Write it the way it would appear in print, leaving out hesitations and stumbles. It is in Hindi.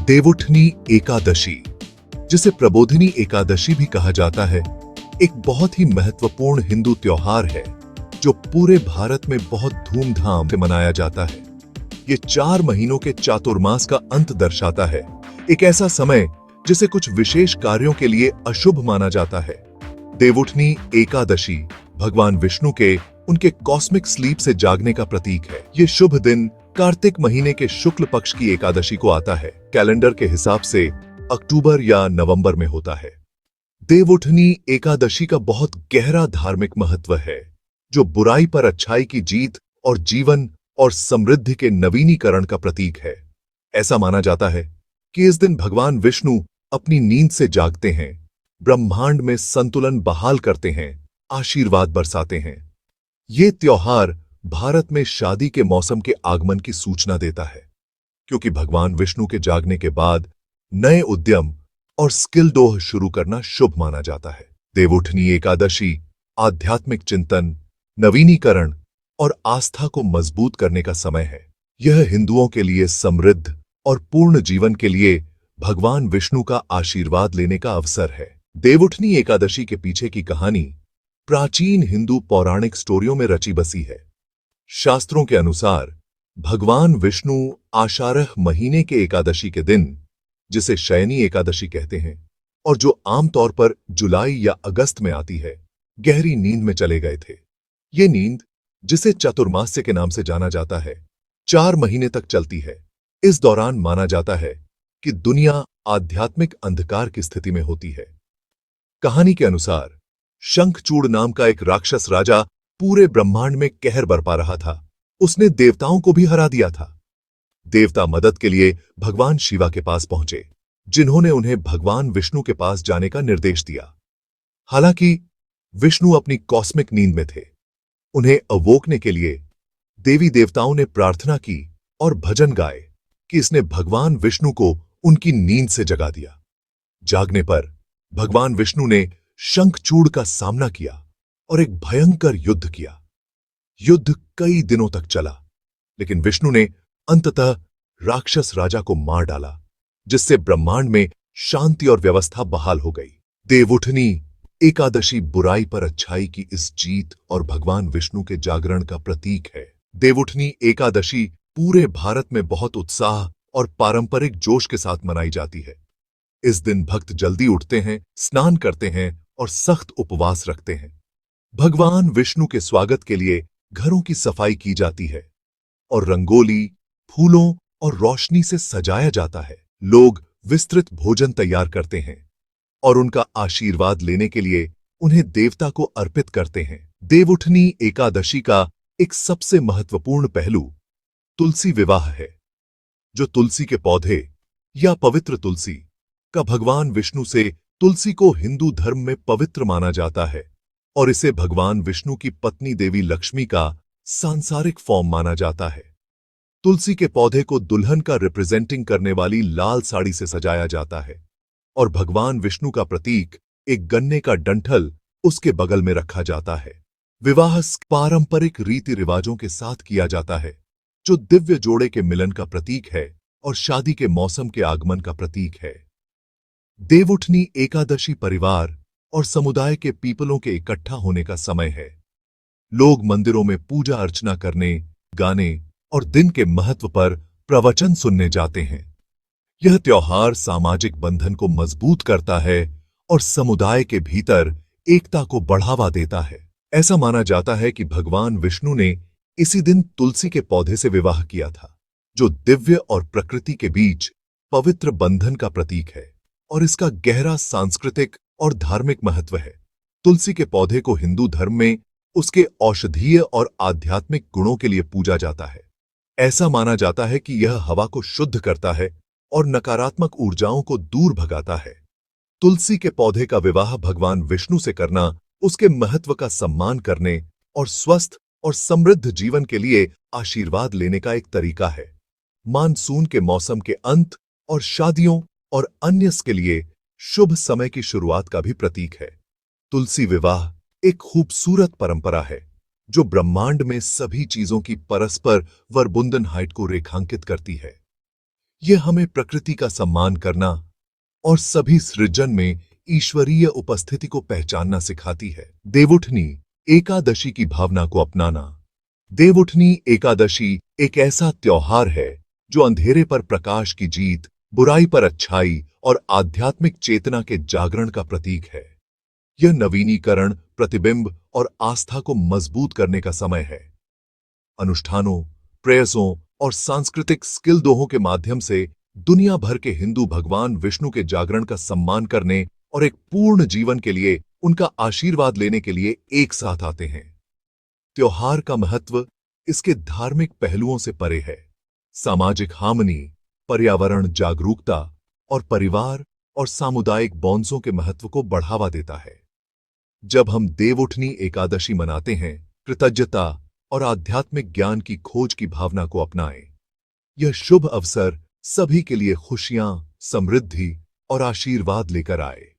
देवउठनी एकादशी, जिसे प्रबोधिनी एकादशी भी कहा जाता है, एक बहुत ही महत्वपूर्ण हिंदू त्योहार है जो पूरे भारत में बहुत धूमधाम से मनाया जाता है। ये 4 महीनों के चातुर्मास का अंत दर्शाता है, एक ऐसा समय जिसे कुछ विशेष कार्यों के लिए अशुभ माना जाता है। देवउठनी एकादशी भगवान विष्णु के उनके कॉस्मिक स्लीप से जागने का प्रतीक है। ये शुभ दिन कार्तिक महीने के शुक्ल पक्ष की एकादशी को आता है। कैलेंडर के हिसाब से अक्टूबर या नवंबर में होता है। देवउठनी एकादशी का बहुत गहरा धार्मिक महत्व है, जो बुराई पर अच्छाई की जीत और जीवन और समृद्धि के नवीनीकरण का प्रतीक है। ऐसा माना जाता है कि इस दिन भगवान विष्णु अपनी नींद से जागते हैं, ब्रह्मांड में संतुलन बहाल करते हैं, आशीर्वाद बरसाते हैं। ये त्योहार भारत में शादी के मौसम के आगमन की सूचना देता है, क्योंकि भगवान विष्णु के जागने के बाद नए उद्यम और स्किल डोह शुरू करना शुभ माना जाता है। देवउठनी एकादशी आध्यात्मिक चिंतन, नवीनीकरण और आस्था को मजबूत करने का समय है। यह हिंदुओं के लिए समृद्ध और पूर्ण जीवन के लिए भगवान विष्णु का आशीर्वाद लेने का अवसर है। देवउठनी एकादशी के पीछे की कहानी प्राचीन हिंदू पौराणिक स्टोरियों में रची बसी है। शास्त्रों के अनुसार भगवान विष्णु आषाढ़ महीने के एकादशी के दिन, जिसे शयनी एकादशी कहते हैं और जो आमतौर पर जुलाई या अगस्त में आती है, गहरी नींद में चले गए थे। ये नींद, जिसे चतुर्मास्य के नाम से जाना जाता है, 4 महीने तक चलती है। इस दौरान माना जाता है कि दुनिया आध्यात्मिक अंधकार की स्थिति में होती है। कहानी के अनुसार शंखचूड़ नाम का एक राक्षस राजा पूरे ब्रह्मांड में कहर बरपा रहा था। उसने देवताओं को भी हरा दिया था। देवता मदद के लिए भगवान शिवा के पास पहुंचे, जिन्होंने उन्हें भगवान विष्णु के पास जाने का निर्देश दिया। हालांकि विष्णु अपनी कॉस्मिक नींद में थे। उन्हें अवोकने के लिए देवी देवताओं ने प्रार्थना की और भजन गाए कि इसने भगवान विष्णु को उनकी नींद से जगा दिया। जागने पर भगवान विष्णु ने शंखचूड़ का सामना किया और एक भयंकर युद्ध किया। युद्ध कई दिनों तक चला, लेकिन विष्णु ने अंततः राक्षस राजा को मार डाला, जिससे ब्रह्मांड में शांति और व्यवस्था बहाल हो गई। देवउठनी एकादशी बुराई पर अच्छाई की इस जीत और भगवान विष्णु के जागरण का प्रतीक है। देवउठनी एकादशी पूरे भारत में बहुत उत्साह और पारंपरिक जोश के साथ मनाई जाती है। इस दिन भक्त जल्दी उठते हैं, स्नान करते हैं और सख्त उपवास रखते हैं। भगवान विष्णु के स्वागत के लिए घरों की सफाई की जाती है और रंगोली, फूलों और रोशनी से सजाया जाता है। लोग विस्तृत भोजन तैयार करते हैं और उनका आशीर्वाद लेने के लिए उन्हें देवता को अर्पित करते हैं। देवउठनी एकादशी का एक सबसे महत्वपूर्ण पहलू तुलसी विवाह है, जो तुलसी के पौधे या पवित्र तुलसी का भगवान विष्णु से तुलसी को हिंदू धर्म में पवित्र माना जाता है और इसे भगवान विष्णु की पत्नी देवी लक्ष्मी का सांसारिक फॉर्म माना जाता है। तुलसी के पौधे को दुल्हन का रिप्रेजेंटिंग करने वाली लाल साड़ी से सजाया जाता है और भगवान विष्णु का प्रतीक, एक गन्ने का डंठल, उसके बगल में रखा जाता है। विवाह पारंपरिक रीति रिवाजों के साथ किया जाता है, जो दिव्य जोड़े के मिलन का प्रतीक है और शादी के मौसम के आगमन का प्रतीक है। देवउठनी एकादशी परिवार और समुदाय के पीपलों के इकट्ठा होने का समय है। लोग मंदिरों में पूजा अर्चना करने, गाने और दिन के महत्व पर प्रवचन सुनने जाते हैं। यह त्योहार सामाजिक बंधन को मजबूत करता है और समुदाय के भीतर एकता को बढ़ावा देता है। ऐसा माना जाता है कि भगवान विष्णु ने इसी दिन तुलसी के पौधे से विवाह किया था, जो दिव्य और प्रकृति के बीच पवित्र बंधन का प्रतीक है और इसका गहरा सांस्कृतिक और धार्मिक महत्व है। तुलसी के पौधे को हिंदू धर्म में उसके औषधीय और आध्यात्मिक गुणों के लिए पूजा जाता है। ऐसा माना जाता है कि यह हवा को शुद्ध करता है और नकारात्मक ऊर्जाओं को दूर भगाता है। तुलसी के पौधे का विवाह भगवान विष्णु से करना उसके महत्व का सम्मान करने और स्वस्थ और समृद्ध जीवन के लिए आशीर्वाद लेने का एक तरीका है। मानसून के मौसम के अंत और शादियों और अन्य के लिए शुभ समय की शुरुआत का भी प्रतीक है। तुलसी विवाह एक खूबसूरत परंपरा है, जो ब्रह्मांड में सभी चीजों की परस्पर वर्बुंदन हाइट को रेखांकित करती है। यह हमें प्रकृति का सम्मान करना और सभी सृजन में ईश्वरीय उपस्थिति को पहचानना सिखाती है। देवउठनी एकादशी की भावना को अपनाना। देवउठनी एकादशी एक ऐसा त्योहार है जो अंधेरे पर प्रकाश की जीत, बुराई पर अच्छाई और आध्यात्मिक चेतना के जागरण का प्रतीक है। यह नवीनीकरण, प्रतिबिंब और आस्था को मजबूत करने का समय है। अनुष्ठानों, प्रयासों और सांस्कृतिक स्किल दोहों के माध्यम से दुनिया भर के हिंदू भगवान विष्णु के जागरण का सम्मान करने और एक पूर्ण जीवन के लिए उनका आशीर्वाद लेने के लिए एक साथ आते हैं। त्योहार का महत्व इसके धार्मिक पहलुओं से परे है। सामाजिक हार्मनी, पर्यावरण जागरूकता और परिवार और सामुदायिक बॉन्ड्सों के महत्व को बढ़ावा देता है। जब हम देवउठनी एकादशी मनाते हैं, कृतज्ञता और आध्यात्मिक ज्ञान की खोज की भावना को अपनाएं। यह शुभ अवसर सभी के लिए खुशियां, समृद्धि और आशीर्वाद लेकर आए।